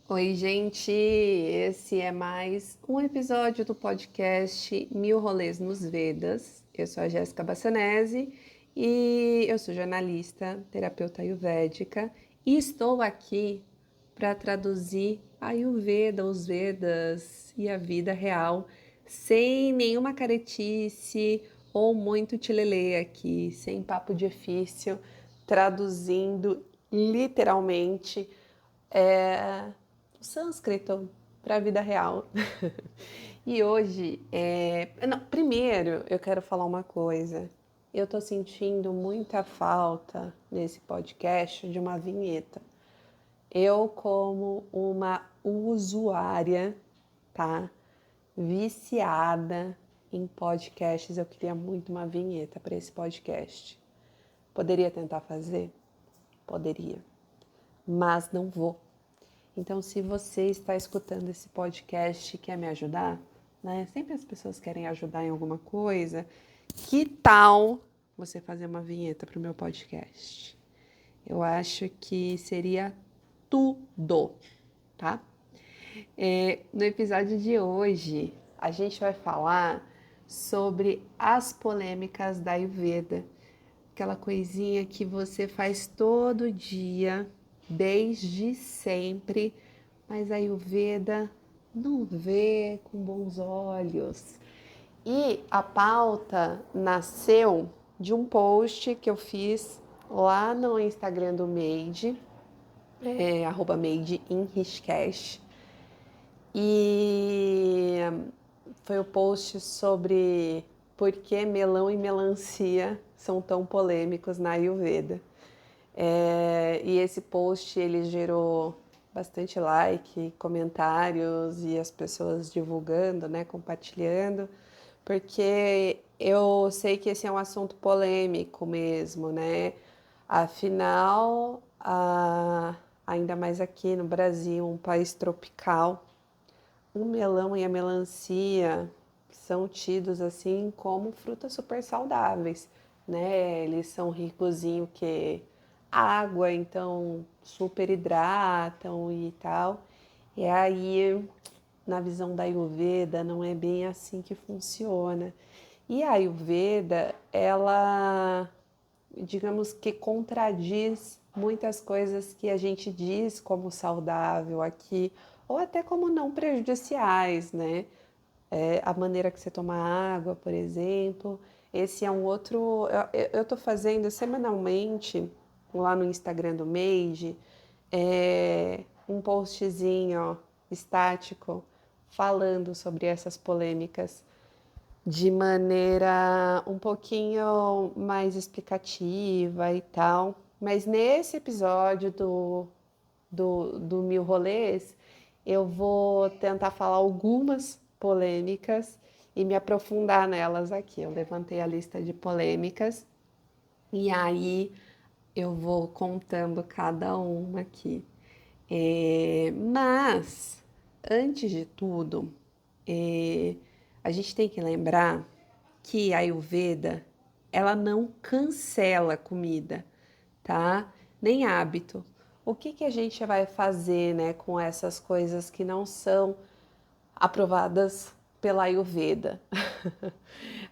Oi, gente! Esse é mais um episódio do podcast Mil Rolês nos Vedas. Eu sou a Jéssica Bassanese e eu sou jornalista, terapeuta ayurvédica e estou aqui para traduzir Ayurveda, os Vedas e a vida real sem nenhuma caretice ou muito tilelê aqui, sem papo difícil, traduzindo literalmente o sânscrito para a vida real. E hoje, não, primeiro eu quero falar uma coisa. Eu tô sentindo muita falta nesse podcast de uma vinheta. Eu, como uma usuária, tá? Viciada em podcasts, eu queria muito uma vinheta para esse podcast. Poderia tentar fazer? Poderia, mas não vou. Então, se você está escutando esse podcast e quer me ajudar, né? Sempre as pessoas querem ajudar em alguma coisa. Que tal você fazer uma vinheta para o meu podcast? Eu acho que seria tudo, tá? No episódio de hoje, a gente vai falar sobre as polêmicas da Ayurveda. Aquela coisinha que você faz todo dia, desde sempre, mas a Ayurveda não vê com bons olhos. E a pauta nasceu de um post que eu fiz lá no Instagram do Made, @Made in Rishikesh. E foi o post sobre por que melão e melancia são tão polêmicos na Ayurveda. E esse post ele gerou bastante like, comentários e as pessoas divulgando, né, compartilhando, porque eu sei que esse é um assunto polêmico mesmo, né? Afinal, ainda mais aqui no Brasil, um país tropical, o melão e a melancia são tidos assim como frutas super saudáveis, né? Eles são ricos em que água, então super hidratam e tal. E aí, na visão da Ayurveda, não é bem assim que funciona. E a Ayurveda, ela, digamos que contradiz muitas coisas que a gente diz como saudável aqui, ou até como não prejudiciais, né? A maneira que você toma água, por exemplo. Esse é um outro. Eu tô fazendo semanalmente lá no Instagram do Made um postzinho ó, estático falando sobre essas polêmicas de maneira um pouquinho mais explicativa e tal. Mas nesse episódio do Mil Rolês, eu vou tentar falar algumas polêmicas e me aprofundar nelas aqui. Eu levantei a lista de polêmicas e aí eu vou contando cada uma aqui. Mas, antes de tudo, a gente tem que lembrar que a Ayurveda, ela não cancela comida, tá? Nem hábito. O que que a gente vai fazer, né, com essas coisas que não são aprovadas pela Ayurveda?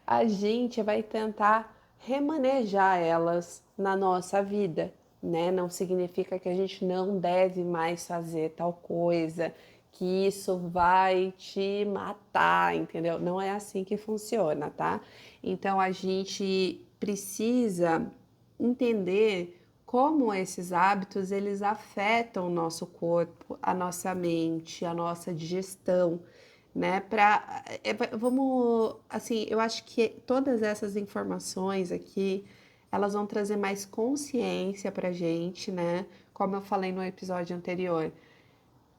A gente vai tentar remanejar elas na nossa vida, né? Não significa que a gente não deve mais fazer tal coisa, que isso vai te matar, entendeu? Não é assim que funciona, tá? Então a gente precisa entender como esses hábitos eles afetam o nosso corpo, a nossa mente, a nossa digestão, né? Vamos, assim, eu acho que todas essas informações aqui, elas vão trazer mais consciência pra gente, né? Como eu falei no episódio anterior,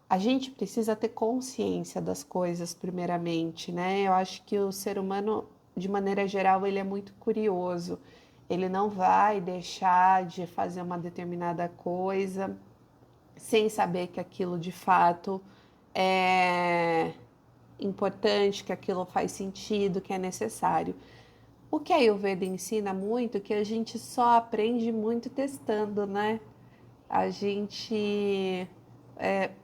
a gente precisa ter consciência das coisas primeiramente, né? Eu acho que o ser humano, de maneira geral, ele é muito curioso. Ele não vai deixar de fazer uma determinada coisa sem saber que aquilo de fato é importante, que aquilo faz sentido, que é necessário. O que a Ayurveda ensina muito, que a gente só aprende muito testando, né? A gente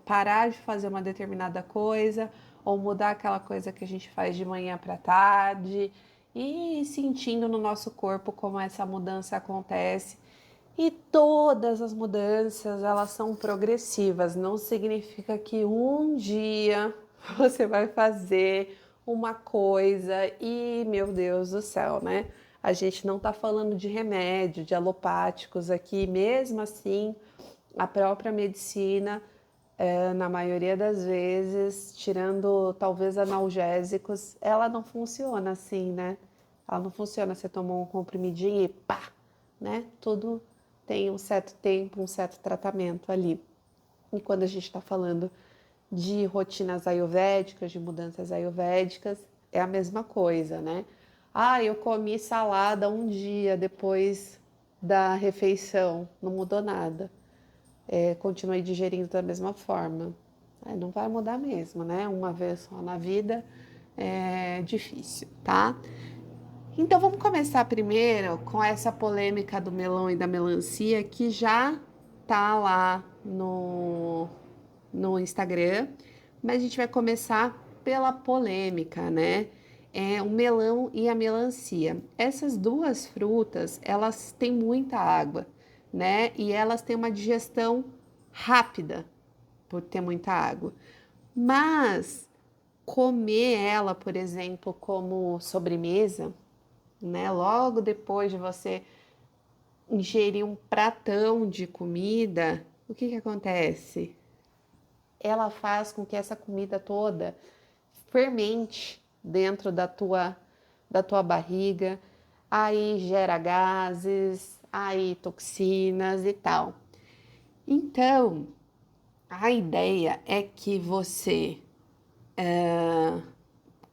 parar de fazer uma determinada coisa ou mudar aquela coisa que a gente faz de manhã para tarde e sentindo no nosso corpo como essa mudança acontece. E todas as mudanças, elas são progressivas, não significa que um dia você vai fazer uma coisa e, meu Deus do céu, né? A gente não tá falando de remédio, de alopáticos aqui, mesmo assim, a própria medicina, na maioria das vezes, tirando talvez analgésicos, ela não funciona assim, né? Ela não funciona, você tomou um comprimidinho e pá, né? Tudo tem um certo tempo, um certo tratamento ali. E quando a gente está falando de rotinas ayurvédicas, de mudanças ayurvédicas, é a mesma coisa, né? Ah, eu comi salada um dia depois da refeição, não mudou nada. Continuei digerindo da mesma forma. Não vai mudar mesmo, né? Uma vez só na vida é difícil, tá? Então vamos começar primeiro com essa polêmica do melão e da melancia que já tá lá no Instagram, mas a gente vai começar pela polêmica, né? O melão e a melancia. Essas duas frutas, elas têm muita água, né? E elas têm uma digestão rápida por ter muita água. Mas comer ela, por exemplo, como sobremesa, né? Logo depois de você ingerir um pratão de comida, o que que acontece? Ela faz com que essa comida toda fermente dentro da tua barriga, aí gera gases, aí toxinas e tal. Então, a ideia é que você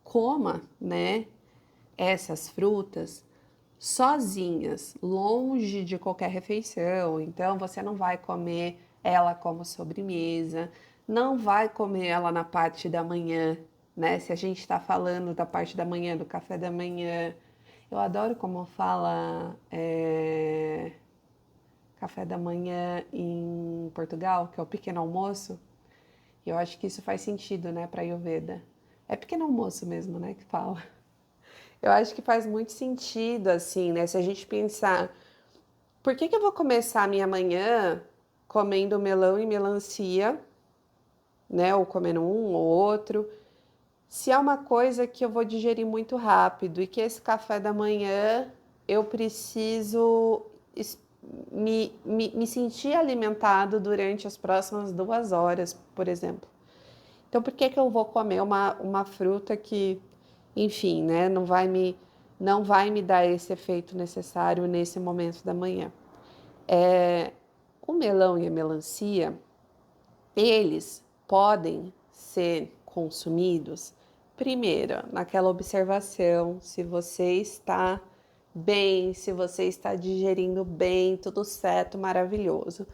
coma, né, essas frutas sozinhas, longe de qualquer refeição. Então, você não vai comer ela como sobremesa, não vai comer ela na parte da manhã, né? Se a gente está falando da parte da manhã, do café da manhã, eu adoro como fala café da manhã em Portugal, que é o pequeno almoço. E eu acho que isso faz sentido, né, para Ayurveda. É pequeno almoço mesmo, né, que fala. Eu acho que faz muito sentido, assim, né? Se a gente pensar, por que que eu vou começar a minha manhã comendo melão e melancia, né? Ou comendo um ou outro, se é uma coisa que eu vou digerir muito rápido e que esse café da manhã eu preciso me sentir alimentado durante as próximas 2 horas, por exemplo. Então, por que que eu vou comer uma fruta que, enfim, né, não vai me dar esse efeito necessário nesse momento da manhã? O melão e a melancia, eles podem ser consumidos, primeiro, naquela observação, se você está bem, se você está digerindo bem, tudo certo, maravilhoso.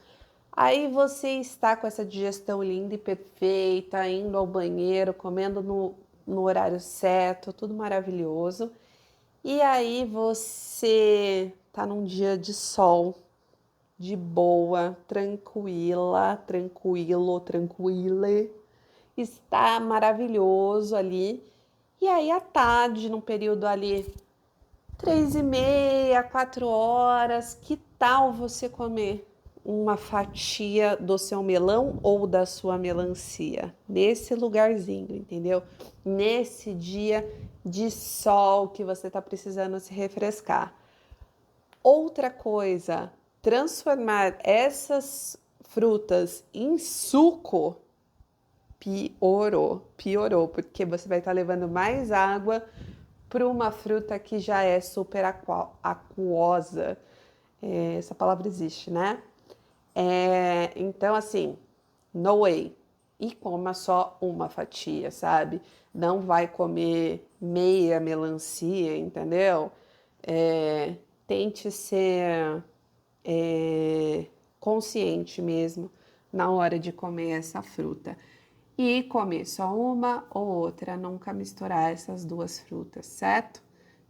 Aí você está com essa digestão linda e perfeita, indo ao banheiro, comendo no horário certo, tudo maravilhoso. E aí você tá num dia de sol, de boa, tranquila, tranquilo, tranquile, está maravilhoso ali. E aí à tarde, num período ali 3h30, 4 horas, que tal você comer uma fatia do seu melão ou da sua melancia? Nesse lugarzinho, entendeu? Nesse dia de sol que você está precisando se refrescar. Outra coisa, transformar essas frutas em suco piorou, porque você vai estar levando mais água para uma fruta que já é super aquosa. Essa palavra existe, né? Então, assim, no way. E coma só uma fatia, sabe? Não vai comer meia melancia, entendeu? Tente ser consciente mesmo na hora de comer essa fruta. E comer só uma ou outra, nunca misturar essas duas frutas, certo?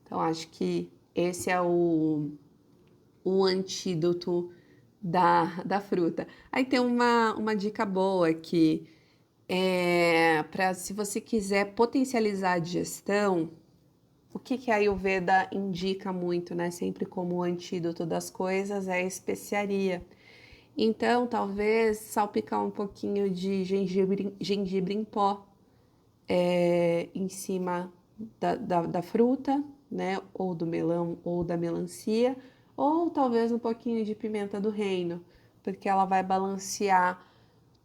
Então, acho que esse é o antídoto da fruta. Aí tem uma dica boa aqui, para se você quiser potencializar a digestão, o que a Ayurveda indica muito, né? Sempre como antídoto das coisas, é a especiaria. Então, talvez salpicar um pouquinho de gengibre em pó em cima da fruta, né? Ou do melão ou da melancia, ou talvez um pouquinho de pimenta do reino, porque ela vai balancear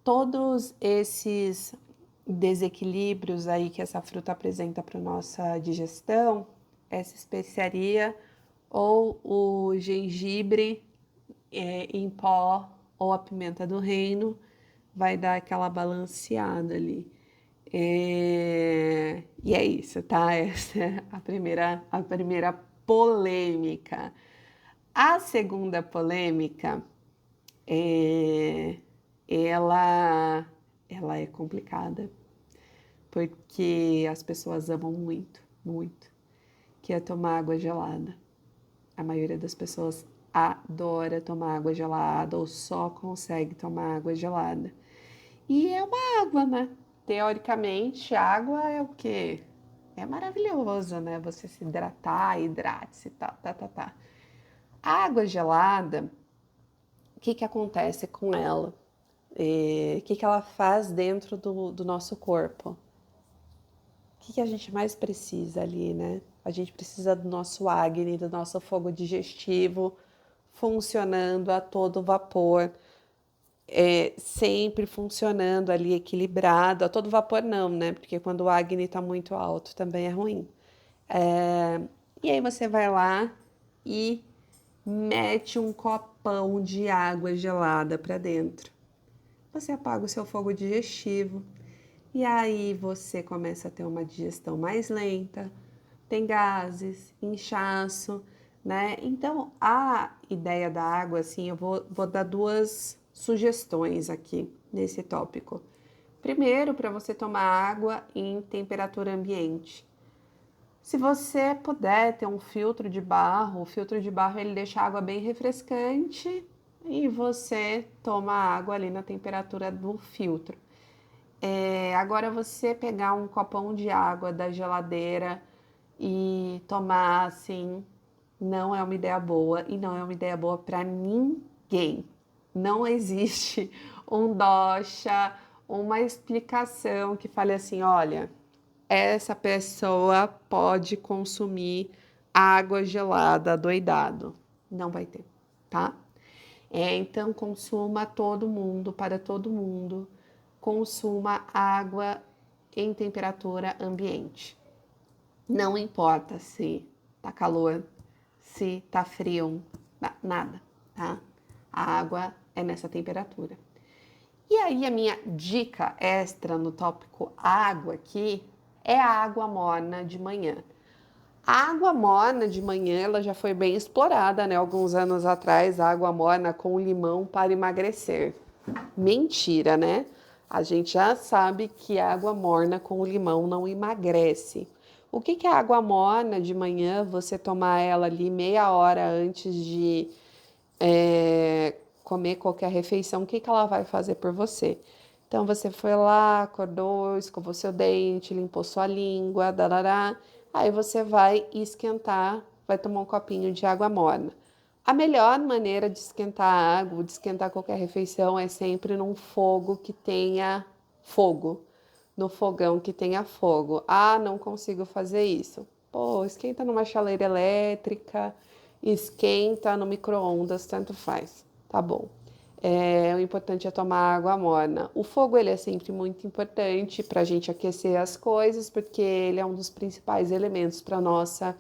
todos esses desequilíbrios aí que essa fruta apresenta para nossa digestão. Essa especiaria ou o gengibre em pó ou a pimenta do reino vai dar aquela balanceada ali. E é isso, tá? Essa é a primeira polêmica. A segunda polêmica, é, ela, ela é complicada, porque as pessoas amam muito, muito, que é tomar água gelada. A maioria das pessoas adora tomar água gelada ou só consegue tomar água gelada. E é uma água, né? Teoricamente, água é o quê? É maravilhoso, né? Você se hidratar, hidrate-se, tá. A água gelada, o que acontece com ela? O que ela faz dentro do nosso corpo? O que a gente mais precisa ali, né? A gente precisa do nosso Agni, do nosso fogo digestivo funcionando a todo vapor, sempre funcionando ali equilibrado, a todo vapor não, né? Porque quando o Agni está muito alto também é ruim. E aí você vai lá e mete um copão de água gelada para dentro. Você apaga o seu fogo digestivo e aí você começa a ter uma digestão mais lenta, tem gases, inchaço, né? Então, a ideia da água, assim, eu vou dar duas sugestões aqui nesse tópico. Primeiro, para você tomar água em temperatura ambiente. Se você puder ter um filtro de barro, o filtro de barro ele deixa a água bem refrescante e você toma a água ali na temperatura do filtro. Agora você pegar um copão de água da geladeira e tomar assim, não é uma ideia boa e não é uma ideia boa para ninguém. Não existe um dosha, uma explicação que fale assim, olha, essa pessoa pode consumir água gelada doidado. Não vai ter, tá? Então consuma todo mundo, para todo mundo, consuma água em temperatura ambiente. Não importa se tá calor, se tá frio, nada, tá? A água é nessa temperatura. E aí a minha dica extra no tópico água aqui é a água morna de manhã. A água morna de manhã, ela já foi bem explorada, né? Alguns anos atrás, a água morna com limão para emagrecer. Mentira, né? A gente já sabe que a água morna com limão não emagrece. O que é água morna de manhã? Você tomar ela ali meia hora antes de comer qualquer refeição, o que ela vai fazer por você? Então, você foi lá, acordou, escovou seu dente, limpou sua língua, darará. Aí você vai esquentar, vai tomar um copinho de água morna. A melhor maneira de esquentar a água, de esquentar qualquer refeição, é sempre num fogo que tenha fogo. No fogão que tenha fogo. Ah, não consigo fazer isso. Pô, esquenta numa chaleira elétrica, esquenta no micro-ondas, tanto faz. Tá bom. O importante é tomar água morna. O fogo ele é sempre muito importante para a gente aquecer as coisas, porque ele é um dos principais elementos para nossa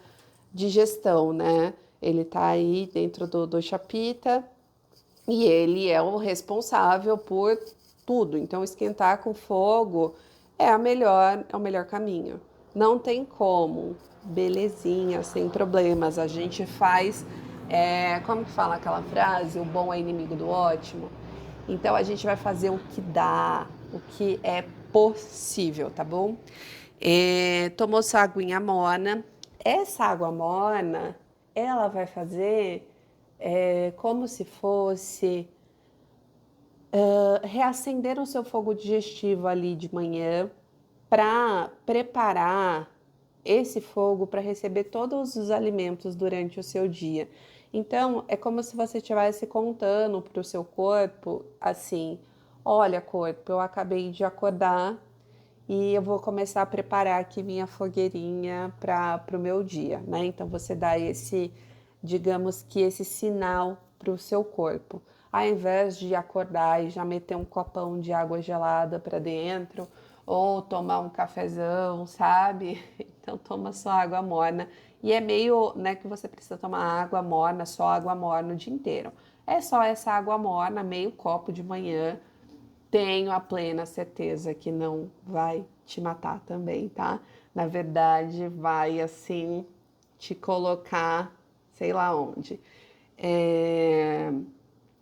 digestão, né? Ele tá aí dentro do chapita e ele é o responsável por tudo. Então, esquentar com fogo é o melhor caminho. Não tem como, belezinha, sem problemas. A gente faz, como que fala aquela frase? O bom é inimigo do ótimo. Então, a gente vai fazer o que dá, o que é possível, tá bom? Tomou sua aguinha morna. Essa água morna, ela vai fazer é como se fosse reacender o seu fogo digestivo ali de manhã para preparar esse fogo para receber todos os alimentos durante o seu dia. Então, é como se você estivesse contando para o seu corpo assim: olha, corpo, eu acabei de acordar e eu vou começar a preparar aqui minha fogueirinha para o meu dia, né? Então, você dá esse, digamos que esse sinal para o seu corpo. Ao invés de acordar e já meter um copão de água gelada para dentro, ou tomar um cafezão, sabe? Então toma só água morna. E é meio, né, que você precisa tomar água morna, só água morna o dia inteiro. É só essa água morna, meio copo de manhã. Tenho a plena certeza que não vai te matar também, tá? Na verdade, vai assim te colocar, sei lá onde. É...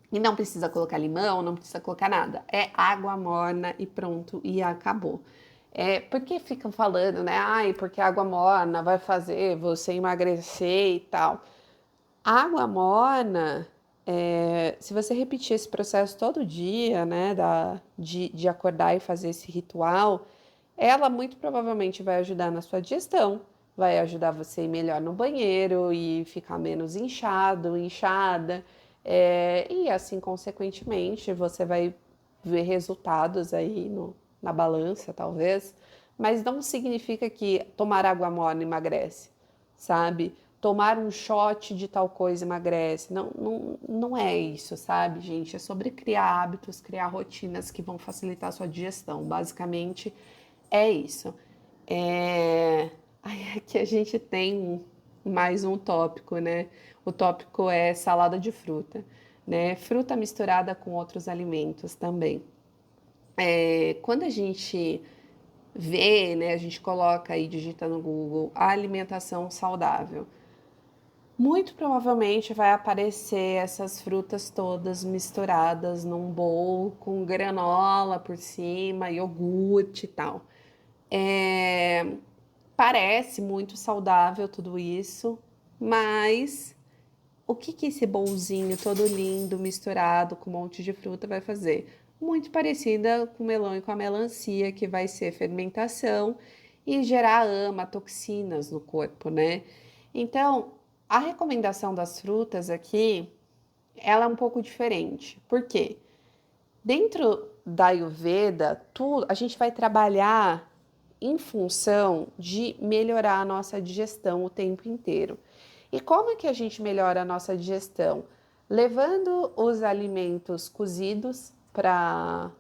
E não precisa colocar limão, não precisa colocar nada. É água morna e pronto, e acabou. É, porque ficam falando, né? Ai, porque água morna vai fazer você emagrecer e tal. Água morna, se você repetir esse processo todo dia, né, de acordar e fazer esse ritual, ela muito provavelmente vai ajudar na sua digestão, vai ajudar você a ir melhor no banheiro e ficar menos inchado, inchada, e assim, consequentemente, você vai ver resultados aí na balança, talvez, mas não significa que tomar água morna emagrece, sabe? Tomar um shot de tal coisa emagrece. Não, não, não é isso, sabe, gente? É sobre criar hábitos, criar rotinas que vão facilitar a sua digestão. Basicamente, é isso. Aí aqui a gente tem mais um tópico, né? O tópico é salada de fruta, né? Fruta misturada com outros alimentos também. Quando a gente vê, né? A gente coloca aí, digita no Google, alimentação saudável. Muito provavelmente vai aparecer essas frutas todas misturadas num bowl com granola por cima, iogurte e tal. É, Parece muito saudável tudo isso, mas o que que esse bolzinho todo lindo misturado com um monte de fruta vai fazer? Muito parecida com o melão e com a melancia, que vai ser fermentação e gerar toxinas no corpo, né? Então, a recomendação das frutas aqui, ela é um pouco diferente. Por quê? Dentro da Ayurveda, a gente vai trabalhar em função de melhorar a nossa digestão o tempo inteiro. E como é que a gente melhora a nossa digestão? Levando os alimentos cozidos para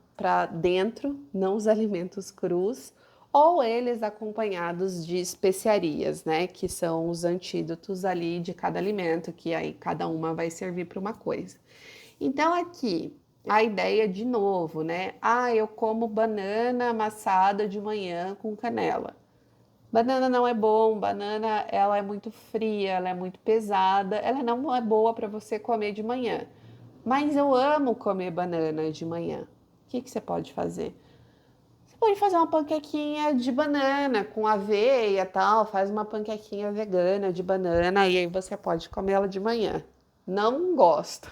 dentro, não os alimentos crus, ou eles acompanhados de especiarias, né? Que são os antídotos ali de cada alimento, que aí cada uma vai servir para uma coisa. Então, aqui, a ideia de novo, né? Ah, eu como banana amassada de manhã com canela. Banana não é bom, banana ela é muito fria, ela é muito pesada, ela não é boa para você comer de manhã. Mas eu amo comer banana de manhã. O que que você pode fazer? Você pode fazer uma panquequinha de banana com aveia e tal, faz uma panquequinha vegana de banana e aí você pode comer ela de manhã. Não gosto.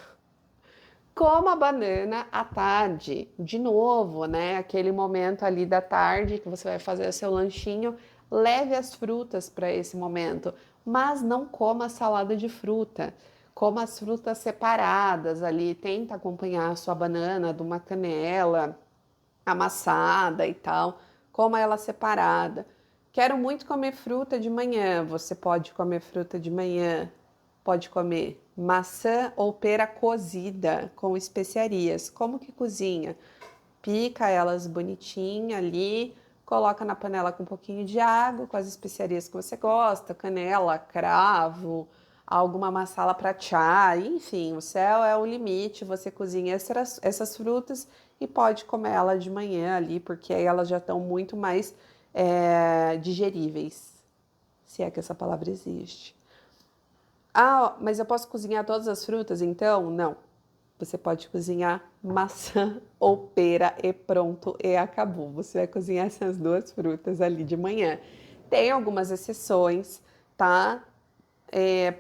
Coma a banana à tarde, de novo, né? Aquele momento ali da tarde que você vai fazer o seu lanchinho, leve as frutas para esse momento, mas não coma salada de fruta. Coma as frutas separadas ali, tenta acompanhar a sua banana de uma canela amassada e tal, coma ela separada. Quero muito comer fruta de manhã. Você pode comer fruta de manhã, pode comer maçã ou pera cozida com especiarias. Como que cozinha? Pica elas bonitinha ali, coloca na panela com um pouquinho de água, com as especiarias que você gosta, canela, cravo, alguma massala para chá, enfim, o céu é o limite. Você cozinha essas frutas e pode comer ela de manhã ali, porque aí elas já estão muito mais digeríveis, se é que essa palavra existe. Ah, mas eu posso cozinhar todas as frutas então? Não. Você pode cozinhar maçã ou pera e pronto, e acabou. Você vai cozinhar essas duas frutas ali de manhã. Tem algumas exceções, tá?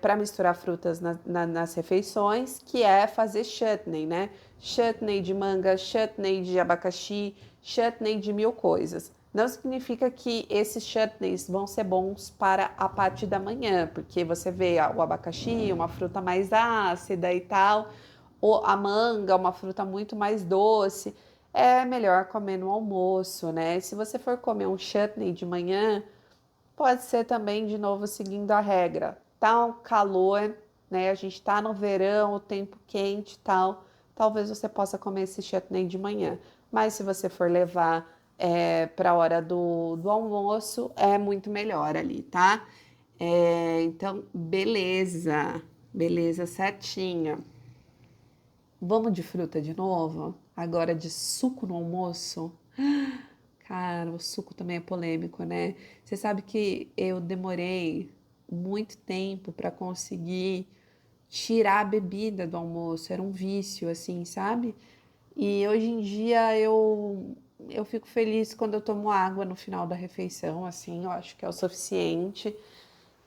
para misturar frutas nas refeições, que é fazer chutney, né? Chutney de manga, chutney de abacaxi, chutney de mil coisas. Não significa que esses chutneys vão ser bons para a parte da manhã, porque você vê o abacaxi, uma fruta mais ácida e tal, ou a manga, uma fruta muito mais doce. É melhor comer no almoço, né? Se você for comer um chutney de manhã, pode ser também, de novo, seguindo a regra. Tá um calor, né? A gente tá no verão, o tempo quente e tal. Talvez você possa comer esse chutney de manhã. Mas se você for levar para a hora do almoço, é muito melhor ali, tá? Então, beleza. Beleza, certinha. Vamos de fruta de novo? Agora de suco no almoço? Cara, o suco também é polêmico, né? Você sabe que eu demorei muito tempo para conseguir tirar a bebida do almoço, era um vício, assim, sabe? E hoje em dia eu fico feliz quando eu tomo água no final da refeição, assim, eu acho que é o suficiente.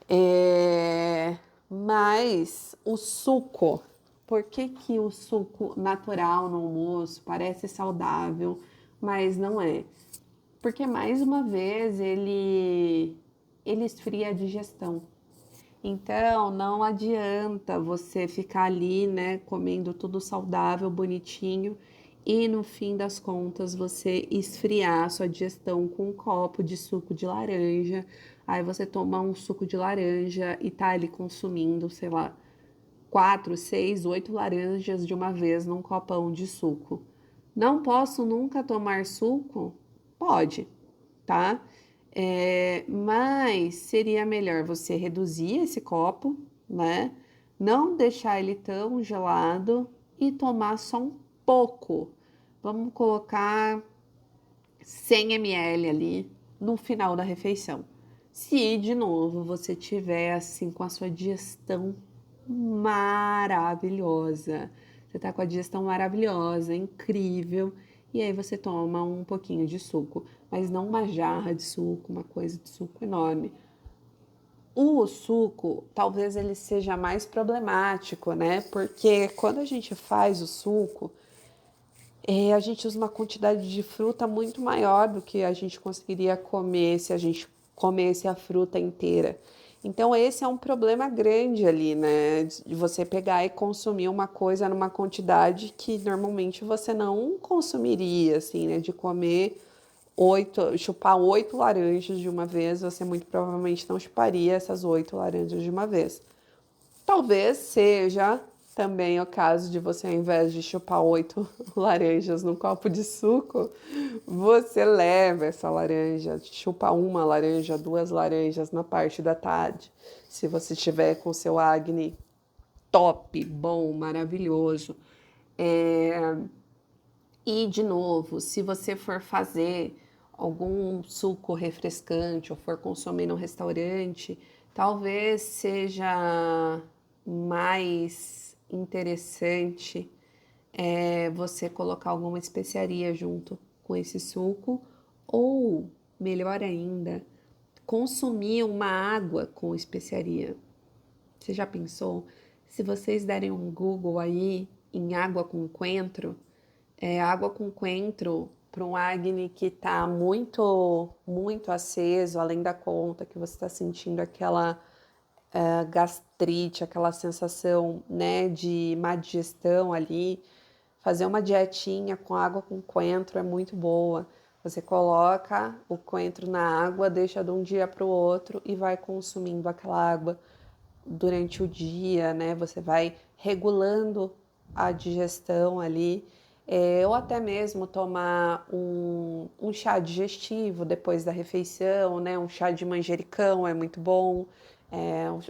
É, Mas o suco, por que que o suco natural no almoço parece saudável, mas não é? Porque mais uma vez ele esfria a digestão. Então não adianta você ficar ali, né, comendo tudo saudável, bonitinho e no fim das contas você esfriar a sua digestão com um copo de suco de laranja. Aí você toma um suco de laranja e tá ali consumindo, sei lá, 4, 6, 8 laranjas de uma vez num copão de suco. Não posso nunca tomar suco? Pode, tá? Mas seria melhor você reduzir esse copo, né? Não deixar ele tão gelado e tomar só um pouco. Vamos colocar 100 ml ali no final da refeição. Se de novo você tiver assim com a sua digestão maravilhosa, você tá com a digestão maravilhosa, incrível, e aí você toma um pouquinho de suco, mas não uma jarra de suco, uma coisa de suco enorme. O suco, talvez ele seja mais problemático, né? Porque quando a gente faz o suco, a gente usa uma quantidade de fruta muito maior do que a gente conseguiria comer se a gente comesse a fruta inteira. Então, esse é um problema grande ali, né? De você pegar e consumir uma coisa numa quantidade que normalmente você não consumiria, assim, né? De comer chupar 8 laranjas de uma vez, você muito provavelmente não chuparia essas 8 laranjas de uma vez. Talvez seja também o caso de você, ao invés de chupar 8 laranjas num copo de suco, você leva essa laranja, chupa uma laranja, 2 laranjas na parte da tarde. Se você estiver com seu acne top, bom, maravilhoso. É, E, de novo, se você for fazer algum suco refrescante ou for consumir no restaurante, talvez seja mais interessante você colocar alguma especiaria junto com esse suco, ou, melhor ainda, consumir uma água com especiaria. Você já pensou? Se vocês derem um Google aí em água com coentro, água com coentro para um acne que está muito, muito aceso, além da conta, que você está sentindo aquela gastrite, aquela sensação, né, de má digestão ali. Fazer uma dietinha com água com coentro é muito boa. Você coloca o coentro na água, deixa de um dia para o outro e vai consumindo aquela água durante o dia, né? Você vai regulando a digestão ali, ou até mesmo tomar um chá digestivo depois da refeição, né? Um chá de manjericão é muito bom,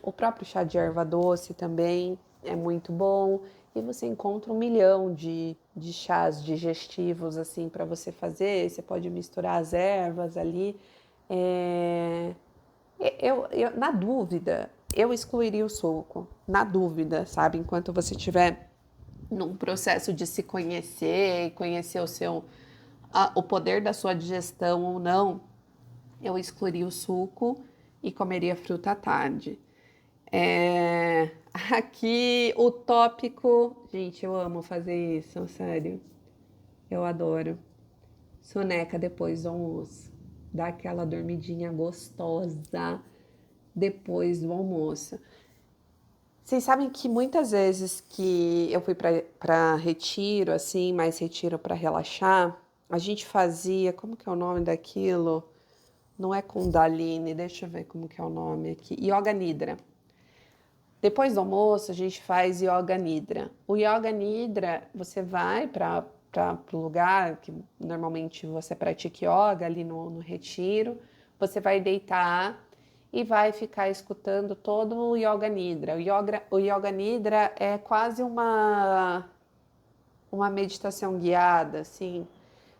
o próprio chá de erva doce também é muito bom. E você encontra 1 milhão de chás digestivos assim para você fazer. Você pode misturar as ervas ali. É, na dúvida, eu excluiria o suco. Na dúvida, sabe? Enquanto você estiver num processo de se conhecer, conhecer o poder da sua digestão ou não, eu excluiria o suco e comeria fruta à tarde. É, aqui o tópico. Gente, eu amo fazer isso, sério. Eu adoro. Soneca depois do almoço. Dá aquela dormidinha gostosa depois do almoço. Vocês sabem que muitas vezes que eu fui para retiro, assim, mais retiro para relaxar, a gente fazia, como que é o nome daquilo? Não é Kundalini, deixa eu ver como que é o nome aqui. Yoga Nidra. Depois do almoço, a gente faz Yoga Nidra. O Yoga Nidra, você vai para o lugar que normalmente você pratica yoga, ali no retiro, você vai deitar e vai ficar escutando todo o Yoga Nidra. O yoga Nidra é quase uma meditação guiada, assim.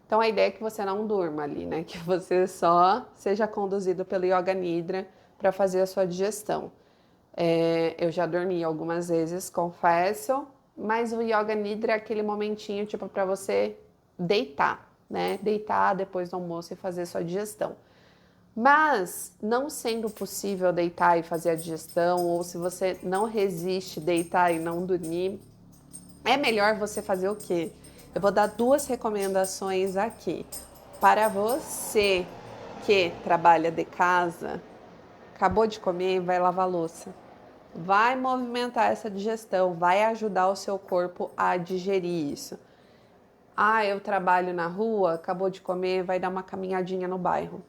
Então a ideia é que você não durma ali, né? Que você só seja conduzido pelo Yoga Nidra para fazer a sua digestão. Eu já dormi algumas vezes, confesso, mas o Yoga Nidra é aquele momentinho tipo para você deitar, né? Deitar depois do almoço e fazer sua digestão. Mas não sendo possível deitar e fazer a digestão, ou se você não resiste deitar e não dormir, é melhor você fazer o quê? Eu vou dar duas recomendações aqui. Para você que trabalha de casa, acabou de comer, vai lavar a louça. Vai movimentar essa digestão, vai ajudar o seu corpo a digerir isso. Ah, eu trabalho na rua, acabou de comer, vai dar uma caminhadinha no bairro.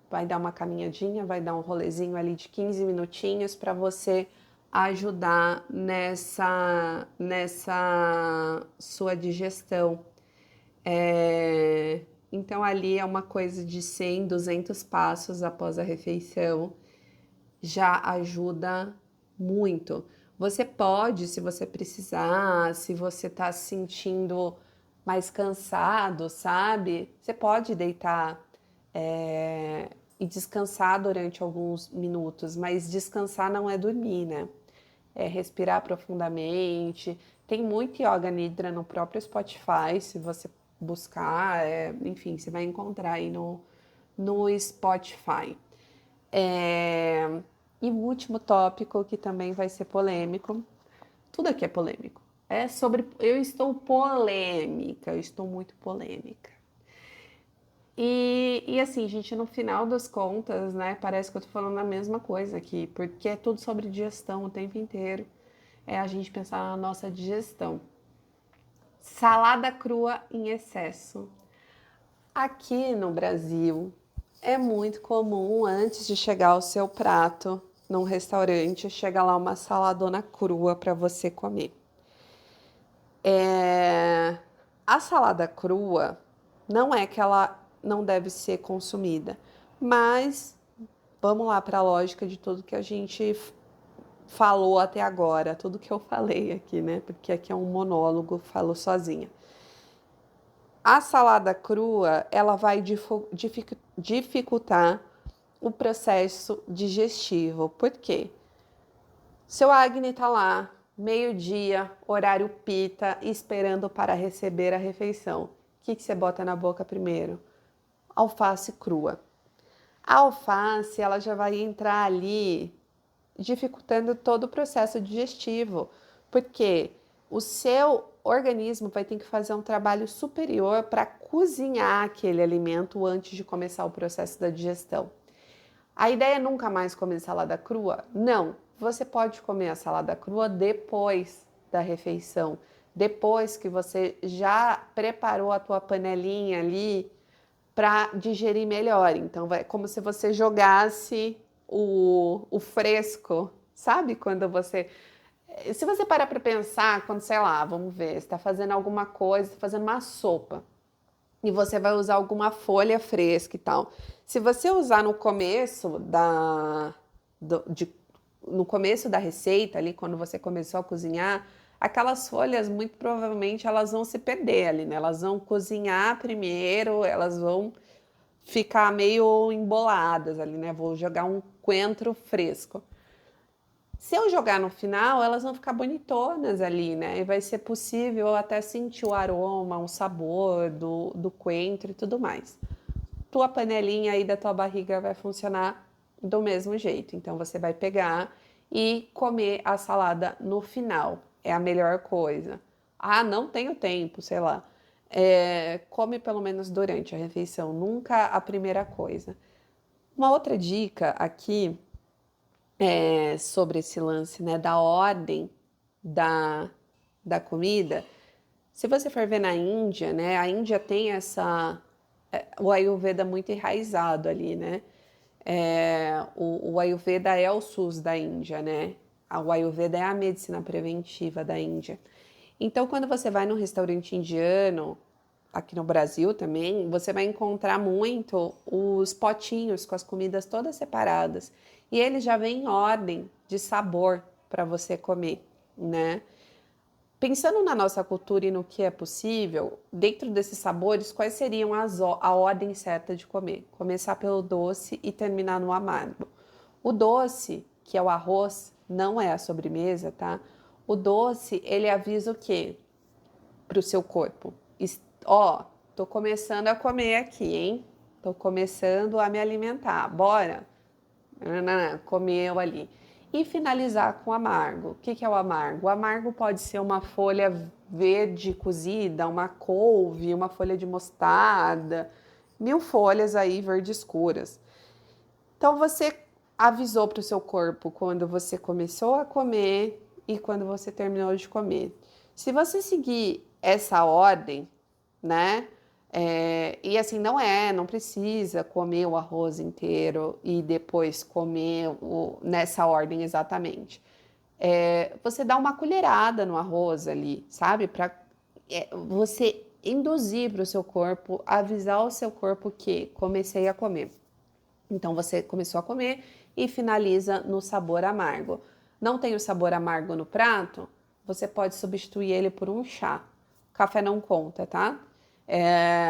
Vai dar uma caminhadinha, vai dar um rolezinho ali de 15 minutinhos para você ajudar nessa sua digestão. Então ali é uma coisa de 100, 200 passos após a refeição, já ajuda muito. Você pode, se você precisar, se você está se sentindo mais cansado, sabe? Você pode deitar e descansar durante alguns minutos, mas descansar não é dormir, né? É respirar profundamente. Tem muito Yoga Nidra no próprio Spotify, se você buscar, enfim, você vai encontrar aí no Spotify. E o último tópico, que também vai ser polêmico, tudo aqui é polêmico, é sobre. Eu estou polêmica, eu estou muito polêmica. E assim, gente, no final das contas, né, parece que eu tô falando a mesma coisa aqui, porque é tudo sobre digestão o tempo inteiro. É a gente pensar na nossa digestão. Salada crua em excesso. Aqui no Brasil, é muito comum, antes de chegar ao seu prato num restaurante, chega lá uma saladona crua para você comer. A salada crua não é que ela não deve ser consumida, mas vamos lá para a lógica de tudo que a gente falou até agora, tudo que eu falei aqui, né? Porque aqui é um monólogo, falo sozinha. A salada crua, ela vai dificultar o processo digestivo. Por quê? Seu Agni tá lá, meio-dia, horário pita, esperando para receber a refeição. O que você bota na boca primeiro? Alface crua. A alface, ela já vai entrar ali dificultando todo o processo digestivo, porque o seu organismo vai ter que fazer um trabalho superior para cozinhar aquele alimento antes de começar o processo da digestão. A ideia é nunca mais comer salada crua? Não. Você pode comer a salada crua depois da refeição, depois que você já preparou a tua panelinha ali para digerir melhor. Então, vai como se você jogasse o fresco, sabe? Quando você. Se você parar para pensar, quando, sei lá, vamos ver, você está fazendo alguma coisa, está fazendo uma sopa e você vai usar alguma folha fresca e tal. Se você usar no começo no começo da receita, ali quando você começou a cozinhar, aquelas folhas muito provavelmente elas vão se perder ali, né? Elas vão cozinhar primeiro, elas vão ficar meio emboladas ali, né? Vou jogar um coentro fresco. Se eu jogar no final, elas vão ficar bonitonas ali, né? E vai ser possível até sentir o aroma, o sabor do coentro e tudo mais. Tua panelinha aí da tua barriga vai funcionar do mesmo jeito. Então você vai pegar e comer a salada no final. É a melhor coisa. Ah, não tenho tempo, sei lá. Come pelo menos durante a refeição, nunca a primeira coisa. Uma outra dica aqui sobre esse lance, né, da ordem da, da comida. Se você for ver na Índia, né, a Índia tem o Ayurveda muito enraizado ali, né? O Ayurveda é o SUS da Índia, né? O Ayurveda é a medicina preventiva da Índia. Então, quando você vai num restaurante indiano, aqui no Brasil também, você vai encontrar muito os potinhos com as comidas todas separadas. E eles já vêm em ordem de sabor para você comer, né? Pensando na nossa cultura e no que é possível, dentro desses sabores, quais seriam a ordem certa de comer? Começar pelo doce e terminar no amargo. O doce, que é o arroz, não é a sobremesa, tá? O doce, ele avisa o quê? Para o seu corpo. Ó, tô começando a comer aqui, hein? Tô começando a me alimentar. Bora? Comeu ali. E finalizar com amargo. O que é o amargo? O amargo pode ser uma folha verde cozida, uma couve, uma folha de mostarda, 1000 folhas aí verde escuras. Então você avisou para o seu corpo quando você começou a comer e quando você terminou de comer. Se você seguir essa ordem, né? E assim, não precisa comer o arroz inteiro e depois comer nessa ordem exatamente. Você dá uma colherada no arroz ali, sabe? Para você induzir para o seu corpo, avisar o seu corpo que comecei a comer. Então você começou a comer e finaliza no sabor amargo. Não tem o sabor amargo no prato? Você pode substituir ele por um chá. Café não conta, tá? É,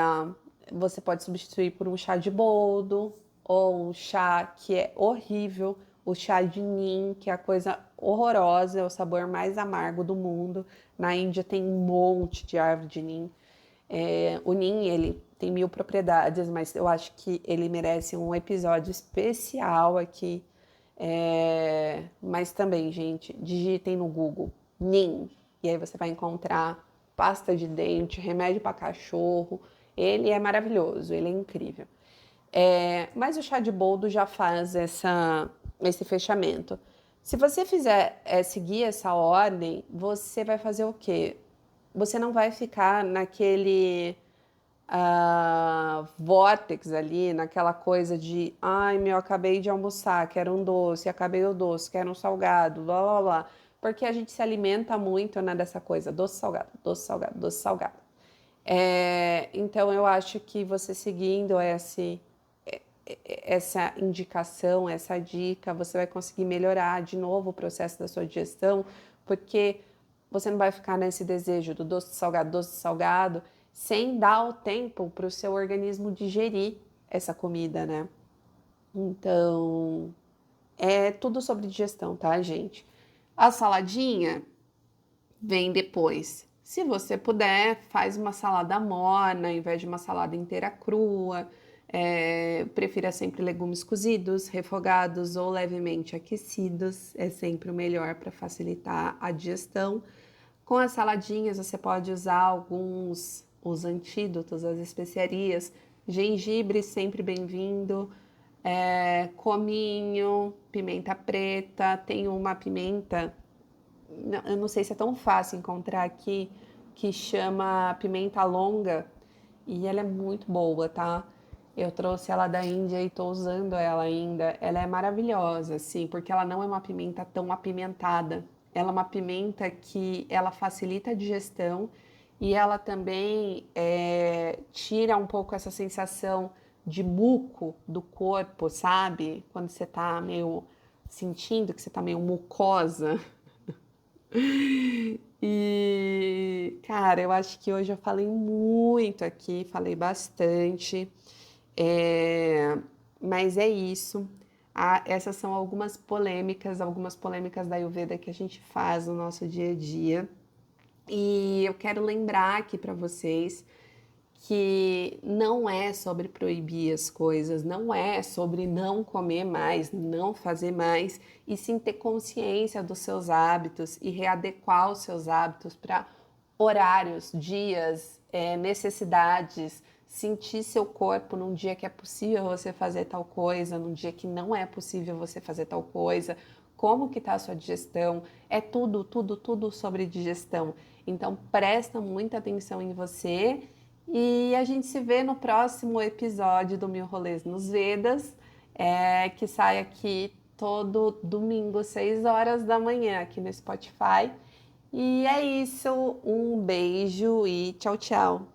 Você pode substituir por um chá de boldo ou um chá que é horrível, o chá de Neem, que é a coisa horrorosa, é o sabor mais amargo do mundo. Na Índia tem um monte de árvore de Neem. O Neem, ele tem 1000 propriedades, mas eu acho que ele merece um episódio especial aqui. Mas também, gente, digitem no Google Neem e aí você vai encontrar pasta de dente, remédio para cachorro. Ele é maravilhoso, ele é incrível. Mas o chá de boldo já faz esse fechamento. Se você fizer seguir essa ordem, você vai fazer o quê? Você não vai ficar naquele vórtex ali, naquela coisa de ai meu, acabei de almoçar, quero um doce, acabei o doce, quero um salgado, blá blá blá. Porque a gente se alimenta muito, né, dessa coisa, doce salgado, doce salgado, doce salgado. Então eu acho que você seguindo essa indicação, essa dica, você vai conseguir melhorar de novo o processo da sua digestão, porque você não vai ficar nesse desejo do doce salgado, sem dar o tempo para o seu organismo digerir essa comida, né? Então, é tudo sobre digestão, tá, gente? A saladinha vem depois. Se você puder, faz uma salada morna, ao invés de uma salada inteira crua. Prefira sempre legumes cozidos, refogados ou levemente aquecidos. É sempre o melhor para facilitar a digestão. Com as saladinhas, você pode usar os antídotos, as especiarias. Gengibre, sempre bem-vindo. Cominho, pimenta preta. Tem uma pimenta, eu não sei se é tão fácil encontrar aqui, que chama pimenta longa. E ela é muito boa, tá? Eu trouxe ela da Índia e tô usando ela ainda. Ela é maravilhosa, assim, porque ela não é uma pimenta tão apimentada. Ela é uma pimenta que ela facilita a digestão e ela também tira um pouco essa sensação de muco do corpo, sabe? Quando você tá meio sentindo que você tá meio mucosa. E, cara, eu acho que hoje eu falei muito aqui, falei bastante. É, mas é isso. Essas são algumas polêmicas da Ayurveda que a gente faz no nosso dia a dia. E eu quero lembrar aqui para vocês que não é sobre proibir as coisas, não é sobre não comer mais, não fazer mais, e sim ter consciência dos seus hábitos e readequar os seus hábitos para horários, dias, necessidades, sentir seu corpo num dia que é possível você fazer tal coisa, num dia que não é possível você fazer tal coisa, como que tá a sua digestão, é tudo, tudo, tudo sobre digestão. Então presta muita atenção em você e a gente se vê no próximo episódio do Mil Rolês nos Vedas, que sai aqui todo domingo, 6 horas da manhã, aqui no Spotify. E é isso, um beijo e tchau, tchau.